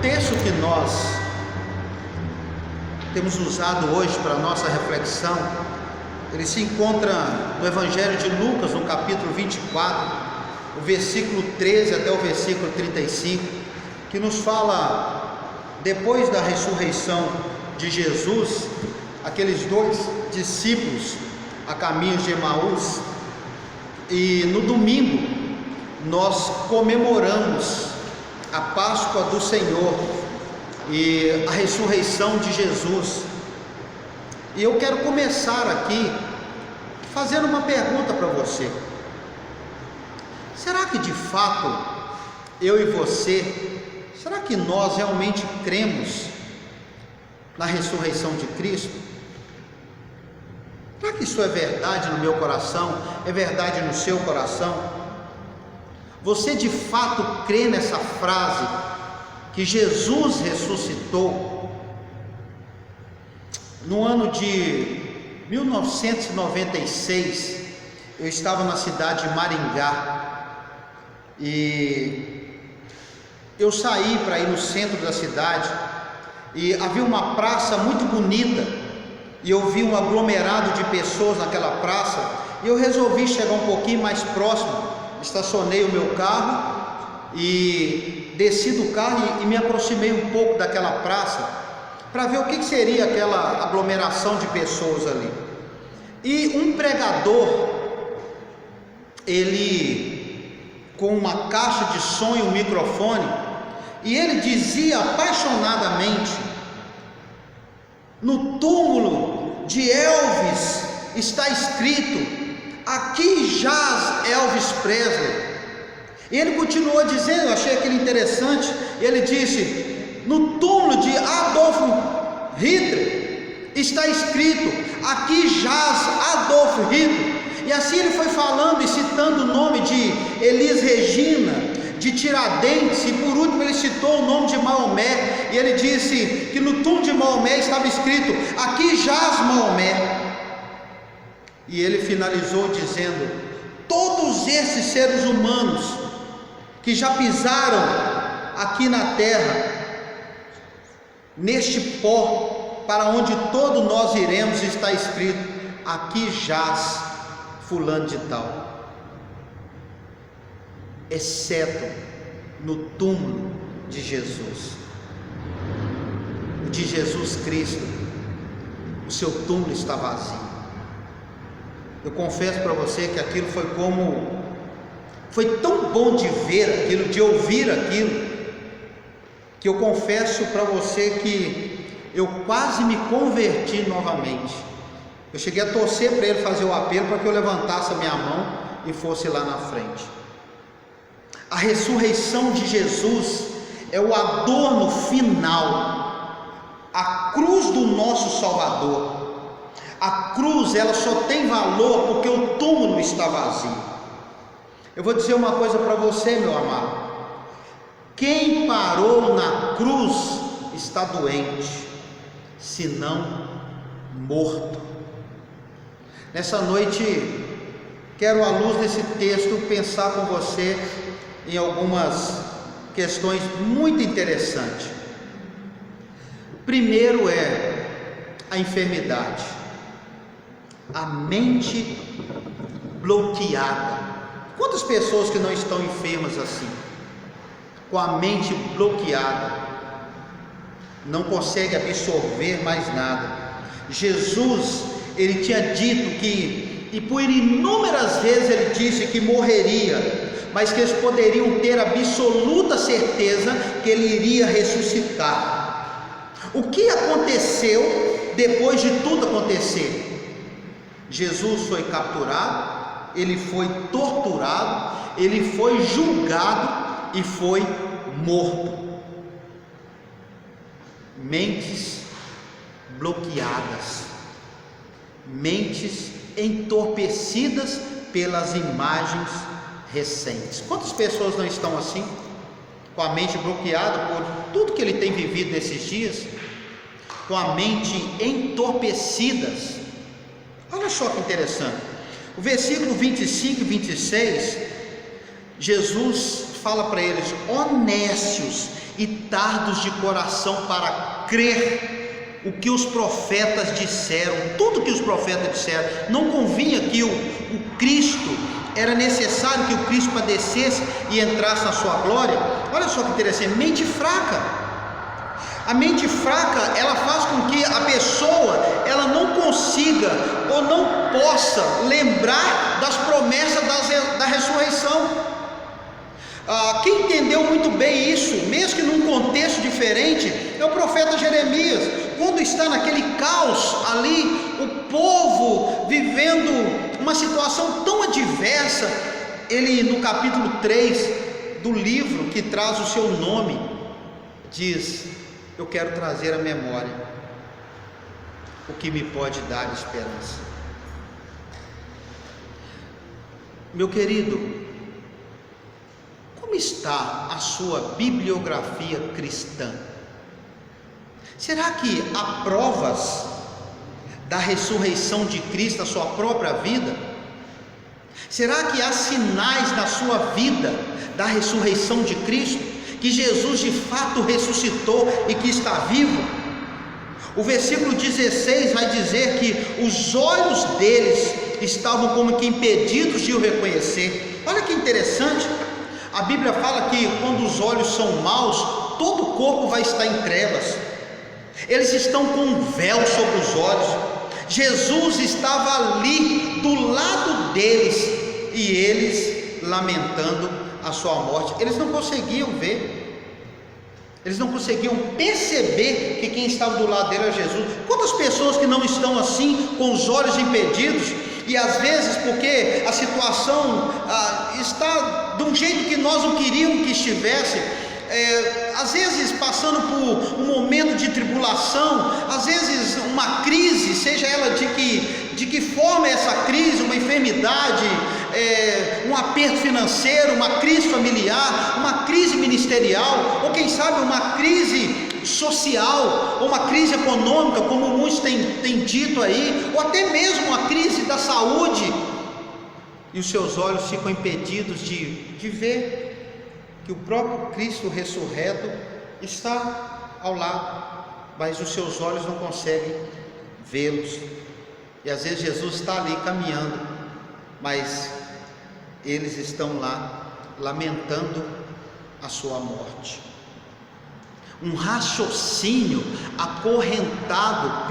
texto que nós temos usado hoje para a nossa reflexão, ele se encontra no Evangelho de Lucas, no capítulo 24, o versículo 13 até o versículo 35, que nos fala, depois da ressurreição de Jesus, aqueles dois discípulos a caminho de Emaús, e no domingo nós comemoramos a Páscoa do Senhor e a ressurreição de Jesus. E eu quero começar aqui fazendo uma pergunta para você: será que de fato eu e você, será que nós realmente cremos na ressurreição de Cristo? Será que isso é verdade no meu coração? É verdade no seu coração? Você de fato crê nessa frase que Jesus ressuscitou? No ano de 1996, eu estava na cidade de Maringá e eu saí para ir no centro da cidade e havia uma praça muito bonita e eu vi um aglomerado de pessoas naquela praça e eu resolvi chegar um pouquinho mais próximo. Estacionei o meu carro e desci do carro e me aproximei um pouco daquela praça para ver o que seria aquela aglomeração de pessoas ali. E um pregador, ele com uma caixa de som e um microfone, e ele dizia apaixonadamente: no túmulo de Elvis está escrito: aqui jaz Elvis Presley. E ele continuou dizendo, eu achei aquilo interessante, ele disse: no túmulo de Adolf Hitler está escrito: aqui jaz Adolf Hitler. E assim ele foi falando e citando o nome de Elis Regina, de Tiradentes, e por último ele citou o nome de Maomé, e ele disse que no túmulo de Maomé estava escrito: aqui jaz Maomé. E ele finalizou dizendo: todos esses seres humanos que já pisaram aqui na terra, neste pó para onde todos nós iremos, está escrito: aqui jaz fulano de tal, exceto no túmulo de Jesus, o de Jesus Cristo. O seu túmulo está vazio. Eu confesso para você que aquilo foi tão bom de ver aquilo, de ouvir aquilo, que eu confesso para você que eu quase me converti novamente. Eu cheguei a torcer para ele fazer o apelo para que eu levantasse a minha mão e fosse lá na frente. A ressurreição de Jesus é o adorno final, a cruz do nosso Salvador. A cruz, ela só tem valor porque o túmulo está vazio. Eu vou dizer uma coisa para você, meu amado: quem parou na cruz está doente, senão morto. Nessa noite, quero, à luz desse texto, pensar com você em algumas questões muito interessantes. Primeiro é a enfermidade, a mente bloqueada. Quantas pessoas que não estão enfermas assim, com a mente bloqueada, não consegue absorver mais nada? Jesus, ele tinha dito que, e por inúmeras vezes ele disse que morreria, mas que eles poderiam ter absoluta certeza que ele iria ressuscitar. O que aconteceu depois de tudo acontecer? Jesus foi capturado, ele foi torturado, ele foi julgado e foi morto. Mentes bloqueadas, mentes entorpecidas pelas imagens recentes. Quantas pessoas não estão assim, com a mente bloqueada por tudo que ele tem vivido nesses dias, com a mente entorpecidas? Olha só que interessante, o versículo 25 e 26, Jesus fala para eles: ó nécios e tardos de coração para crer o que os profetas disseram. Tudo que os profetas disseram. Não convinha que o Cristo, era necessário que o Cristo padecesse e entrasse na sua glória. Olha só que interessante, mente fraca. A mente fraca, ela faz com que a pessoa, ela não consiga ou não possa lembrar das promessas da ressurreição. Quem entendeu muito bem isso, mesmo que num contexto diferente, é o profeta Jeremias. Quando está naquele caos ali, o povo vivendo uma situação tão adversa, ele no capítulo 3 do livro que traz o seu nome, diz: eu quero trazer à memória o que me pode dar esperança. Meu querido, como está a sua bibliografia cristã? Será que há provas da ressurreição de Cristo na sua própria vida? Será que há sinais na sua vida da ressurreição de Cristo? Que Jesus de fato ressuscitou e que está vivo? O versículo 16 vai dizer que os olhos deles estavam como que impedidos de o reconhecer. Olha que interessante, a Bíblia fala que quando os olhos são maus, todo o corpo vai estar em trevas. Eles estão com um véu sobre os olhos. Jesus estava ali do lado deles e eles lamentando a sua morte. Eles não conseguiam ver, eles não conseguiam perceber que quem estava do lado dele era Jesus. Quantas pessoas que não estão assim, com os olhos impedidos, e às vezes porque a situação está de um jeito que nós não queríamos que estivesse, às vezes passando por um momento de tribulação, às vezes uma crise, seja ela de que forma é essa crise, uma enfermidade, um aperto financeiro, uma crise familiar, uma crise ministerial, ou quem sabe uma crise social, ou uma crise econômica, como muitos têm dito aí, ou até mesmo uma crise da saúde, e os seus olhos ficam impedidos de ver que o próprio Cristo ressurreto está ao lado, mas os seus olhos não conseguem vê-los. E às vezes Jesus está ali caminhando, mas eles estão lá lamentando a sua morte. Um raciocínio acorrentado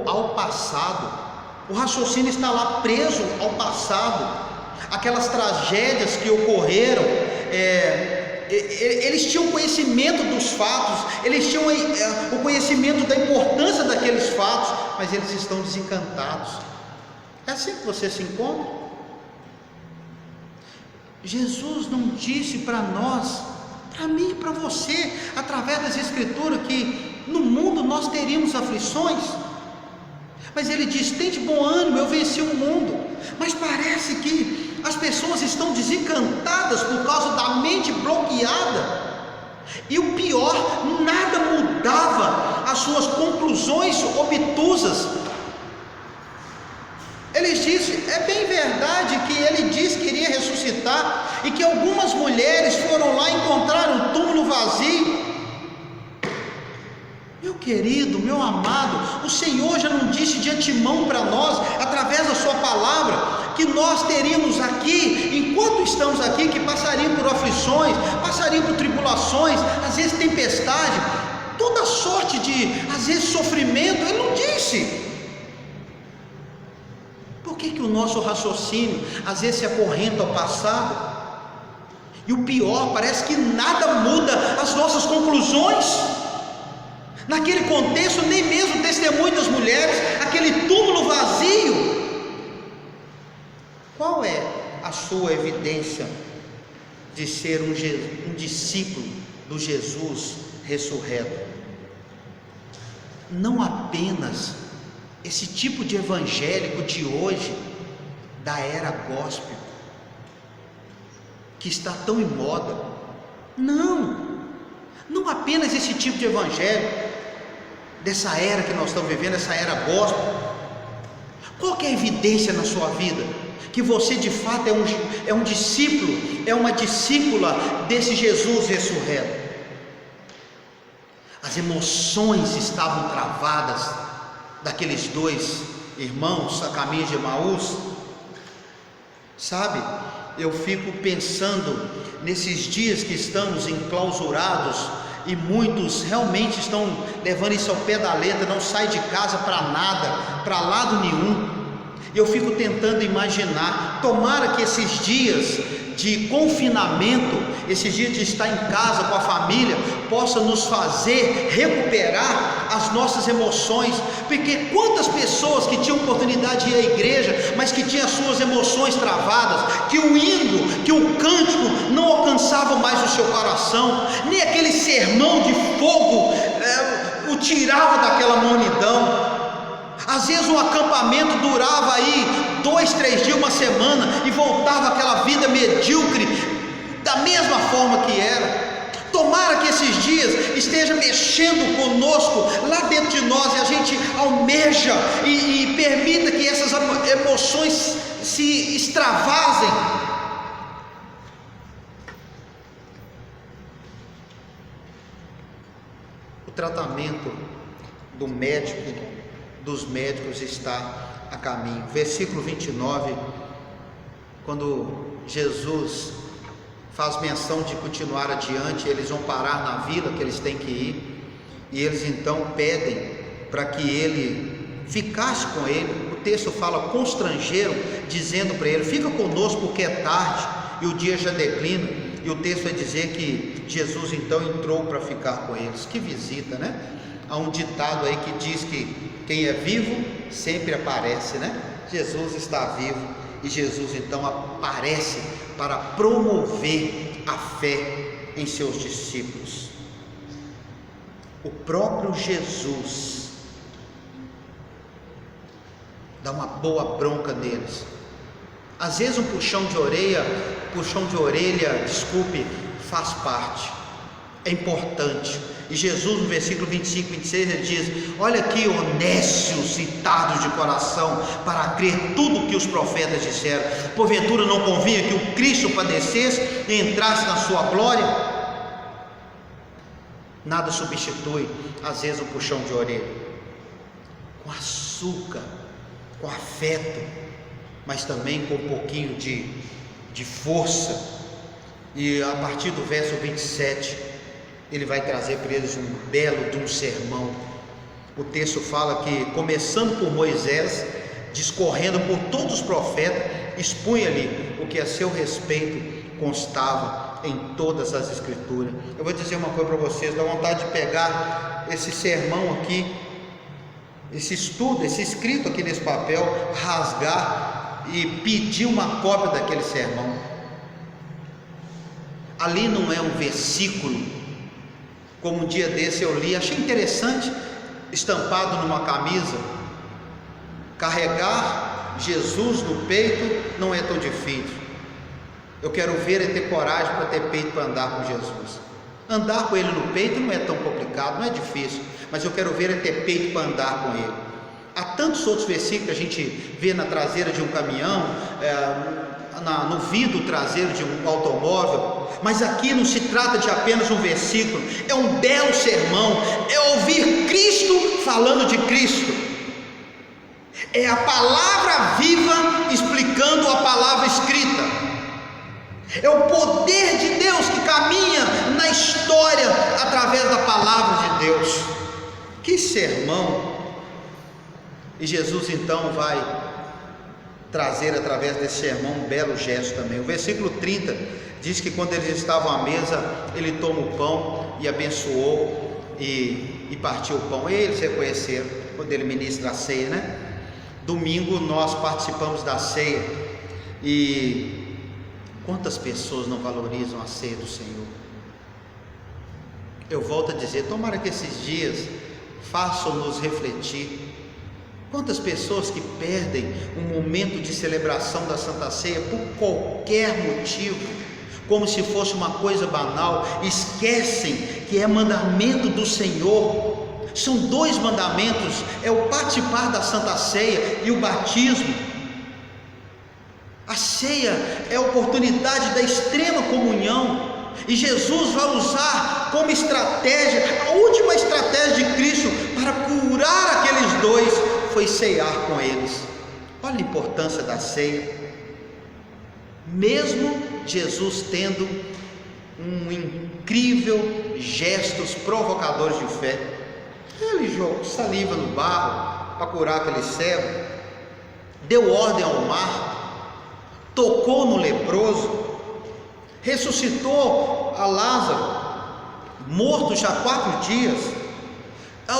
ao passado. O raciocínio está lá preso ao passado. Aquelas tragédias que ocorreram, eles tinham conhecimento dos fatos, eles tinham o conhecimento da importância daqueles fatos, mas eles estão desencantados. É assim que você se encontra? Jesus não disse para nós, para mim e para você, através das Escrituras, que no mundo nós teríamos aflições, mas ele diz: tende bom ânimo, eu venci o mundo. Mas parece que as pessoas estão desencantadas por causa da mente bloqueada, e o pior, nada mudava as suas conclusões obtusas. Ele disse, é bem verdade que ele disse que iria ressuscitar, e que algumas mulheres foram lá e encontraram um túmulo vazio. Meu querido, meu amado, o Senhor já não disse de antemão para nós, através da sua palavra, que nós teríamos aqui, enquanto estamos aqui, que passaríamos por aflições, passaríamos por tribulações, às vezes tempestade, toda sorte de, às vezes, sofrimento. Ele não disse. Por que o nosso raciocínio às vezes se acorrenta ao passado? E o pior, parece que nada muda as nossas conclusões. Naquele contexto, nem mesmo o testemunho das mulheres, aquele túmulo vazio. Qual é a sua evidência de ser um discípulo do Jesus ressurreto? Não apenas esse tipo de evangélico de hoje, da era gospel, que está tão em moda. Não apenas esse tipo de evangelho dessa era que nós estamos vivendo, essa era gospel. Qual que é a evidência na sua vida que você de fato é um discípulo, é uma discípula desse Jesus ressurreto. As emoções estavam travadas daqueles dois irmãos a caminho de Emaús. Sabe, eu fico pensando nesses dias que estamos enclausurados e muitos realmente estão levando isso ao pé da letra, não sai de casa para nada, para lado nenhum. Eu fico tentando imaginar, tomara que esses dias de confinamento, esses dias de estar em casa com a família, possa nos fazer recuperar as nossas emoções, porque quantas pessoas que tinham oportunidade de ir à igreja, mas que tinham as suas emoções travadas, que o hino, que o cântico não alcançavam mais o seu coração, nem aquele sermão de fogo o tirava daquela mornidão. Às vezes um acampamento durava aí 2, 3 dias, uma semana, e voltava aquela vida medíocre, da mesma forma que era. Tomara que esses dias esteja mexendo conosco, lá dentro de nós, e a gente almeja e permita que essas emoções se extravasem. O tratamento dos médicos está a caminho. Versículo 29, quando Jesus faz menção de continuar adiante, eles vão parar na vila que eles têm que ir, e eles então pedem para que ele ficasse com ele. O texto fala constrangeram, dizendo para ele: fica conosco porque é tarde e o dia já declina. E o texto vai dizer que Jesus então entrou para ficar com eles. Que visita, né? Há um ditado aí que diz que quem é vivo sempre aparece, né? Jesus está vivo e Jesus então aparece para promover a fé em seus discípulos. O próprio Jesus dá uma boa bronca neles. Às vezes um puxão de orelha, faz parte, é importante. E Jesus, no versículo 25, 26, ele diz: olha aqui, ó nécios e tardos de coração, para crer tudo o que os profetas disseram. Porventura não convinha que o Cristo padecesse e entrasse na sua glória? Nada substitui, às vezes, um puxão de orelha, com açúcar, com afeto, mas também com um pouquinho de força. E a partir do verso 27, ele vai trazer para eles um belo de um sermão. O texto fala que, começando por Moisés, discorrendo por todos os profetas, expunha-lhe o que a seu respeito constava em todas as escrituras. Eu vou dizer uma coisa para vocês, dá vontade de pegar esse sermão aqui, esse estudo, esse escrito aqui nesse papel, rasgar e pedir uma cópia daquele sermão. Ali não é um versículo, como um dia desse eu li, achei interessante, estampado numa camisa: carregar Jesus no peito não é tão difícil. Eu quero ver é ter coragem para ter peito para andar com Jesus. Andar com ele no peito não é tão complicado, não é difícil, mas eu quero ver é ter peito para andar com ele. Há tantos outros versículos que a gente vê na traseira de um caminhão, no vidro traseiro de um automóvel, mas aqui não se trata de apenas um versículo, é um belo sermão, é ouvir Cristo falando de Cristo, é a palavra viva explicando a palavra escrita, é o poder de Deus que caminha na história através da palavra de Deus. Que sermão! E Jesus então vai trazer através desse sermão um belo gesto também. O versículo 30 diz que quando eles estavam à mesa, ele toma o pão e abençoou e partiu o pão. Eles reconheceram quando ele ministra a ceia, né? Domingo nós participamos da ceia, e quantas pessoas não valorizam a ceia do Senhor? Eu volto a dizer, tomara que esses dias façam-nos refletir. Quantas pessoas que perdem um momento de celebração da Santa Ceia por qualquer motivo, como se fosse uma coisa banal, esquecem que é mandamento do Senhor. São 2 mandamentos, é o participar da Santa Ceia e o batismo. ceia é a oportunidade da extrema comunhão, e Jesus vai usar como estratégia, a última estratégia de Cristo para curar aqueles dois foi ceiar com eles. Olha a importância da ceia. Mesmo Jesus tendo um incrível gestos provocadores de fé, ele jogou saliva no barro para curar aquele cego, deu ordem ao mar, tocou no leproso, ressuscitou a Lázaro, morto já 4 dias,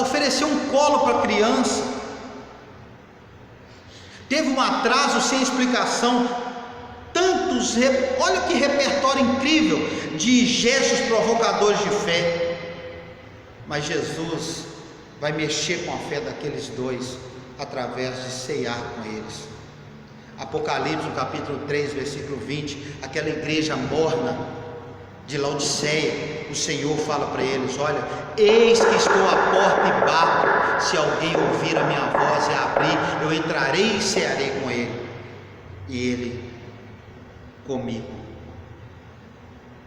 ofereceu um colo para a criança, teve um atraso sem explicação, olha que repertório incrível de gestos provocadores de fé. Mas Jesus vai mexer com a fé daqueles dois através de ceiar com eles. Apocalipse, no capítulo 3, versículo 20, aquela igreja morna de Laodiceia, o Senhor fala para eles: olha, eis que estou à porta e bato, se alguém ouvir a minha voz e abrir, eu entrarei e cearei com ele, e ele comigo.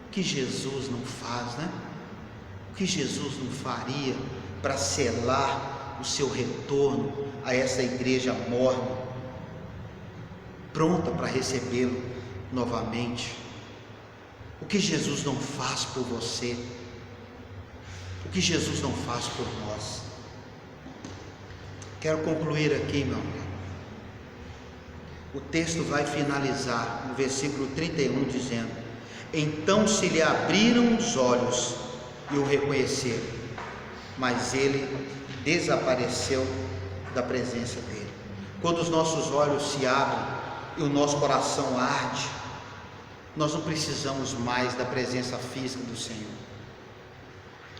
O que Jesus não faz, né? O que Jesus não faria para selar o seu retorno a essa igreja morna, pronta para recebê-lo novamente? O que Jesus não faz por você? O que Jesus não faz por nós? Quero concluir aqui, meu amigo. O texto vai finalizar no versículo 31 dizendo: então se lhe abriram os olhos e o reconheceram, mas ele desapareceu da presença dele. Quando os nossos olhos se abrem e o nosso coração arde, nós não precisamos mais da presença física do Senhor.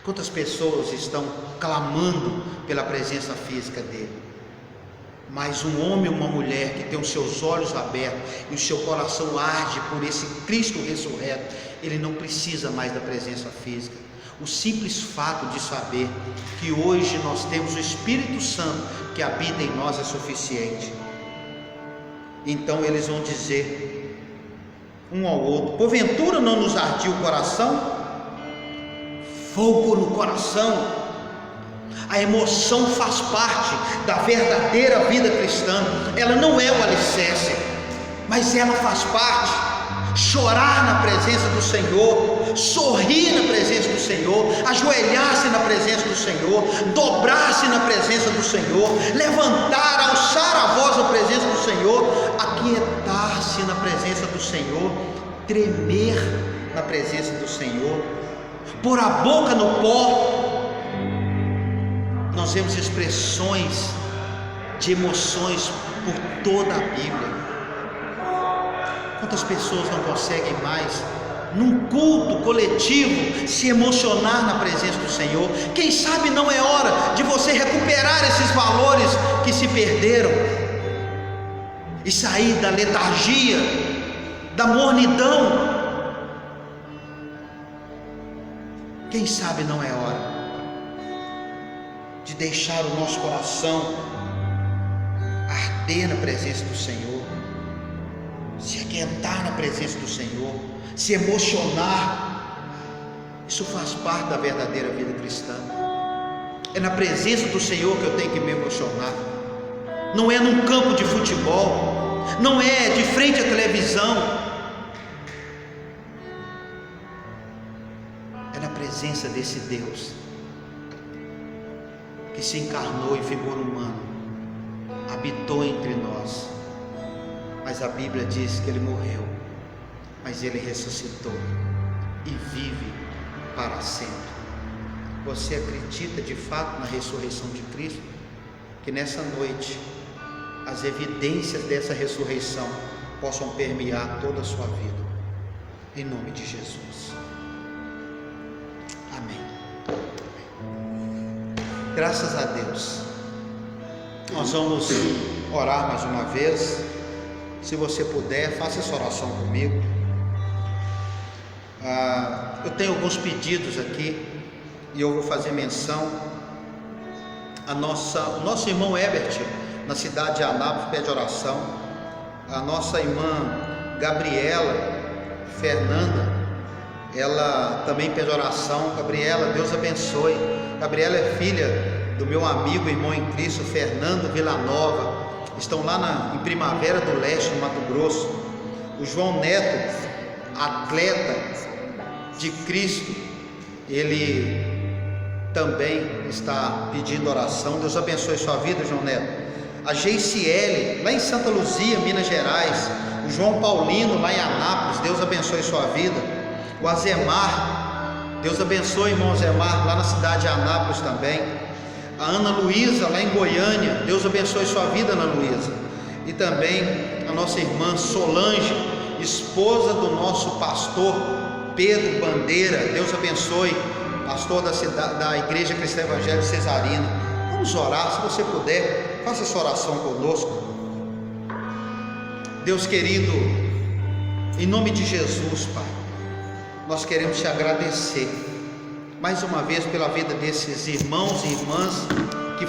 Quantas pessoas estão clamando pela presença física dele? Mas um homem ou uma mulher que tem os seus olhos abertos e o seu coração arde por esse Cristo ressurreto, ele não precisa mais da presença física. O simples fato de saber que hoje nós temos o Espírito Santo que habita em nós é suficiente. Então eles vão dizer um ao outro: porventura não nos ardia o coração? Fogo no coração. A emoção faz parte da verdadeira vida cristã. Ela não é o alicerce, mas ela faz parte. Chorar na presença do Senhor, sorrir na presença do Senhor, ajoelhar-se na presença do Senhor, dobrar-se na presença do Senhor, levantar, alçar a voz na presença do Senhor, aquietar-se na presença do Senhor, tremer na presença do Senhor, pôr a boca no pó. Nós vemos expressões de emoções por toda a Bíblia. Quantas pessoas não conseguem mais, num culto coletivo, se emocionar na presença do Senhor? Quem sabe não é hora de você recuperar esses valores que se perderam e sair da letargia, da mornidão? Quem sabe não é hora de deixar o nosso coração arder na presença do Senhor, se aquietar na presença do Senhor, se emocionar? Isso faz parte da verdadeira vida cristã. É na presença do Senhor que eu tenho que me emocionar. Não é num campo de futebol, não é de frente à televisão, é na presença desse Deus que se encarnou em figura humana, habitou entre nós. Mas a Bíblia diz que ele morreu, mas ele ressuscitou e vive para sempre. Você acredita de fato na ressurreição de Cristo? Que nessa noite as evidências dessa ressurreição possam permear toda a sua vida, em nome de Jesus. Amém. Graças a Deus. Nós vamos orar mais uma vez. Se você puder, faça essa oração comigo. Eu tenho alguns pedidos aqui e eu vou fazer menção. O nosso irmão Herbert, na cidade de Anápolis, pede oração. A nossa irmã Gabriela, Fernanda, ela também pede oração. Gabriela, Deus abençoe. Gabriela é filha do meu amigo, irmão em Cristo, Fernando Villanova. Estão lá em Primavera do Leste, no Mato Grosso. O João Neto, atleta de Cristo, ele também está pedindo oração. Deus abençoe sua vida, João Neto. A Geiciele, lá em Santa Luzia, Minas Gerais. O João Paulino, lá em Anápolis, Deus abençoe sua vida. O Azemar, Deus abençoe, irmão Azemar, lá na cidade de Anápolis também. A Ana Luísa, lá em Goiânia, Deus abençoe sua vida, Ana Luísa. E também a nossa irmã Solange, esposa do nosso pastor Pedro Bandeira, Deus abençoe, pastor da Igreja Cristã Evangélica Cesarina. Vamos orar, se você puder, faça essa oração conosco. Deus querido, em nome de Jesus, Pai, nós queremos te agradecer mais uma vez pela vida desses irmãos e irmãs que